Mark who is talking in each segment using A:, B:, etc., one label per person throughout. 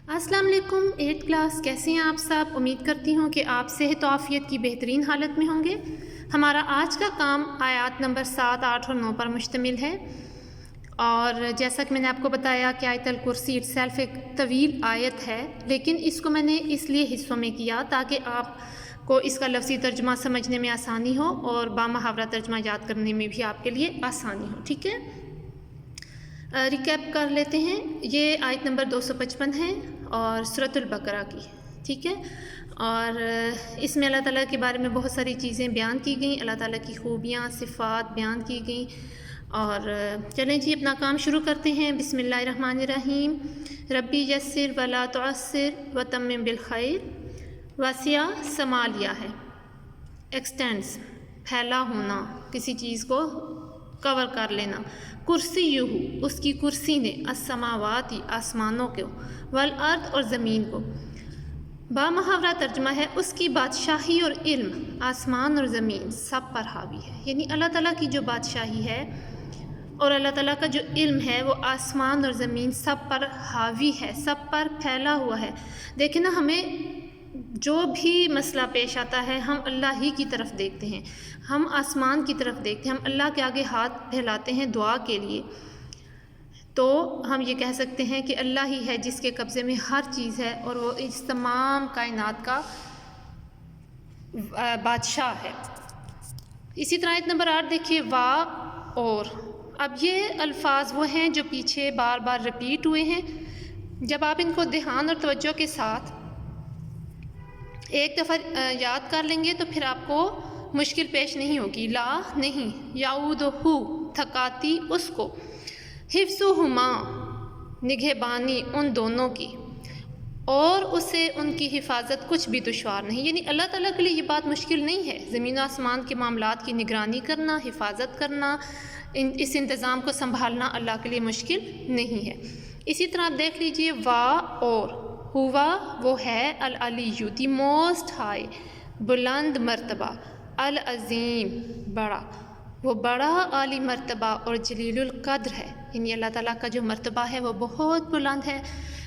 A: السلام علیکم 8 کلاس، کیسے ہیں آپ سب؟ امید کرتی ہوں کہ آپ صحت و عافیت کی بہترین حالت میں ہوں گے۔ ہمارا آج کا کام آیات نمبر 7، 8 اور 9 پر مشتمل ہے، اور جیسا کہ میں نے آپ کو بتایا کہ آیت الکرسی اٹ سیلف ایک طویل آیت ہے، لیکن اس کو میں نے اس لیے حصوں میں کیا تاکہ آپ کو اس کا لفظی ترجمہ سمجھنے میں آسانی ہو اور بامحاورہ ترجمہ یاد کرنے میں بھی آپ کے لیے آسانی ہو۔ ٹھیک ہے، ریکیپ کر لیتے ہیں۔ یہ آیت نمبر 255 ہے اور سورۃ البقرہ کی، ٹھیک ہے، اور اس میں اللہ تعالیٰ کے بارے میں بہت ساری چیزیں بیان کی گئیں، اللہ تعالیٰ کی خوبیاں، صفات بیان کی گئیں۔ اور چلیں جی اپنا کام شروع کرتے ہیں۔ بسم اللہ الرحمن الرحیم۔ ربی یسر ولا تعسر وتمم بالخیر۔ وسیع سما لیا ہے، ایکسٹینڈس، پھیلا ہونا، کسی چیز کو کور کر لینا۔ کرسی یہو، اس کی کرسی نے، السماواتی، آسمانوں کو، والارض، اور زمین کو۔ بامحاورہ ترجمہ ہے اس کی بادشاہی اور علم آسمان اور زمین سب پر حاوی ہے، یعنی اللہ تعالیٰ کی جو بادشاہی ہے اور اللہ تعالیٰ کا جو علم ہے وہ آسمان اور زمین سب پر حاوی ہے، سب پر پھیلا ہوا ہے۔ دیکھیں نا، ہمیں جو بھی مسئلہ پیش آتا ہے ہم اللہ ہی کی طرف دیکھتے ہیں، ہم آسمان کی طرف دیکھتے ہیں، ہم اللہ کے آگے ہاتھ پھیلاتے ہیں دعا کے لیے، تو ہم یہ کہہ سکتے ہیں کہ اللہ ہی ہے جس کے قبضے میں ہر چیز ہے اور وہ اس تمام کائنات کا بادشاہ ہے۔ اسی طرح آیت نمبر 8 دیکھیے، وا اور۔ اب یہ الفاظ وہ ہیں جو پیچھے بار بار ریپیٹ ہوئے ہیں، جب آپ ان کو دھیان اور توجہ کے ساتھ ایک دفعہ یاد کر لیں گے تو پھر آپ کو مشکل پیش نہیں ہوگی۔ لا نہیں، یعودہ، تھکاتی اس کو، حفظہما، نگہبانی ان دونوں کی، اور اسے ان کی حفاظت کچھ بھی دشوار نہیں، یعنی اللہ تعالیٰ کے لیے یہ بات مشکل نہیں ہے، زمین و آسمان کے معاملات کی نگرانی کرنا، حفاظت کرنا، اس انتظام کو سنبھالنا اللہ کے لیے مشکل نہیں ہے۔ اسی طرح آپ دیکھ لیجئے، وا اور، ہوا وہ ہے، العلی، دی موسٹ ہائی، بلند مرتبہ، العظیم، بڑا، وہ بڑا عالی مرتبہ اور جلیل القدر ہے، یعنی اللہ تعالیٰ کا جو مرتبہ ہے وہ بہت بلند ہے،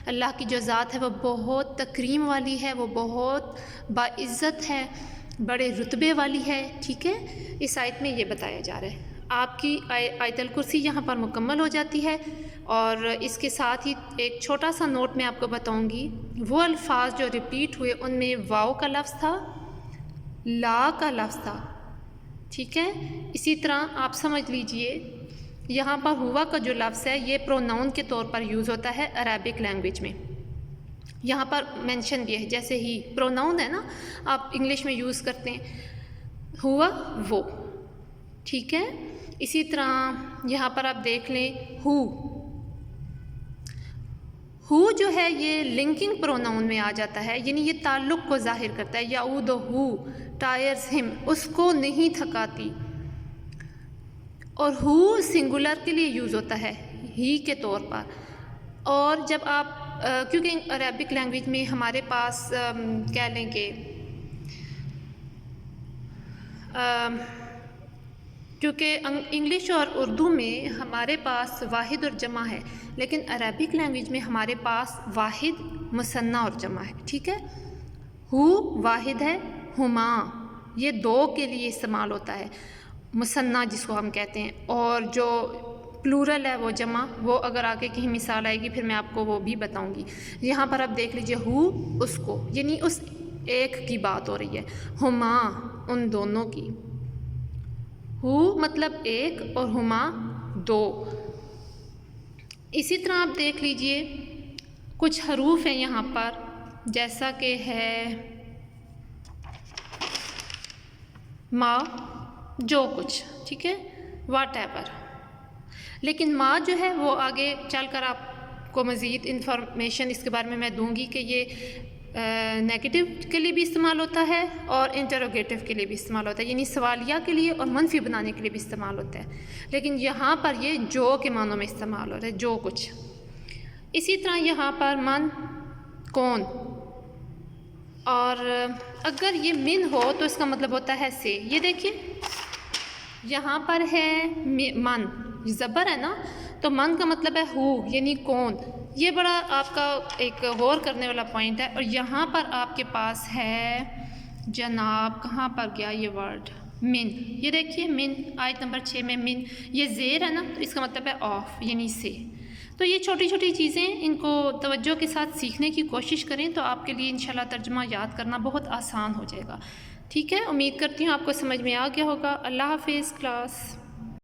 A: اللہ کی جو ذات ہے وہ بہت تکریم والی ہے، وہ بہت باعزت ہے، بڑے رتبے والی ہے۔ ٹھیک ہے، اس آیت میں یہ بتایا جا رہا ہے۔ آپ کی آیت الکرسی یہاں پر مکمل ہو جاتی ہے، اور اس کے ساتھ ہی ایک چھوٹا سا نوٹ میں آپ کو بتاؤں گی، وہ الفاظ جو ریپیٹ ہوئے ان میں واو کا لفظ تھا، لا کا لفظ تھا، ٹھیک ہے۔ اسی طرح آپ سمجھ لیجئے یہاں پر ہوا کا جو لفظ ہے یہ پروناؤن کے طور پر یوز ہوتا ہے عربک لینگویج میں، یہاں پر مینشن بھی ہے، جیسے ہی پروناؤن ہے نا آپ انگلش میں یوز کرتے ہیں، ہوا وہ، ٹھیک ہے۔ اسی طرح یہاں پر آپ دیکھ لیں، ہو جو ہے یہ لنکنگ پروناؤن میں آ جاتا ہے، یعنی یہ تعلق کو ظاہر کرتا ہے، یعودہ، ٹائرز ہم، اس کو نہیں تھکاتی، اور ہو سنگولر کے لیے یوز ہوتا ہے ہی کے طور پر۔ اور جب آپ کیونکہ عربک لینگویج میں ہمارے پاس کہہ لیں کہ کیونکہ انگلش اور اردو میں ہمارے پاس واحد اور جمع ہے، لیکن عربک لینگویج میں ہمارے پاس واحد، مثنیٰ اور جمع ہے، ٹھیک ہے۔ ہو واحد ہے، ہما یہ دو کے لیے استعمال ہوتا ہے، مثنیٰ جس کو ہم کہتے ہیں، اور جو پلورل ہے وہ جمع، وہ اگر آگے کہیں مثال آئے گی پھر میں آپ کو وہ بھی بتاؤں گی۔ یہاں پر آپ دیکھ لیجئے، ہو اس کو، یعنی اس ایک کی بات ہو رہی ہے، ہما ان دونوں کی، ہو مطلب ایک اور ہما دو۔ اسی طرح آپ دیکھ لیجئے کچھ حروف ہیں یہاں پر، جیسا کہ ہے ما، جو کچھ، ٹھیک ہے، واٹ ایور، لیکن ما جو ہے وہ آگے چل کر آپ کو مزید انفارمیشن اس کے بارے میں دوں گی کہ یہ نیگیٹو کے لیے بھی استعمال ہوتا ہے اور انٹروگیٹو کے لیے بھی استعمال ہوتا ہے، یعنی سوالیہ کے لیے اور منفی بنانے کے لیے بھی استعمال ہوتا ہے، لیکن یہاں پر یہ جو کے معنوں میں استعمال ہو رہا ہے، جو کچھ۔ اسی طرح یہاں پر من، کون، اور اگر یہ من ہو تو اس کا مطلب ہوتا ہے سے۔ یہ دیکھیے یہاں پر ہے من، زبر ہے نا، تو من کا مطلب ہے ہو، یعنی کون، یہ بڑا آپ کا ایک غور کرنے والا پوائنٹ ہے. اور یہاں پر آپ کے پاس ہے جناب، کہاں پر گیا یہ ورڈ، من. یہ دیکھیے من، آیت نمبر 6 میں من، یہ زیر ہے نا، تو اس کا مطلب ہے آف یعنی سے. تو یہ چھوٹی چھوٹی چیزیں ان کو توجہ کے ساتھ سیکھنے کی کوشش کریں تو آپ کے لیے انشاءاللہ ترجمہ یاد کرنا بہت آسان ہو جائے گا. ٹھیک ہے، امید کرتی ہوں آپ کو سمجھ میں آ گیا ہوگا. اللہ حافظ کلاس.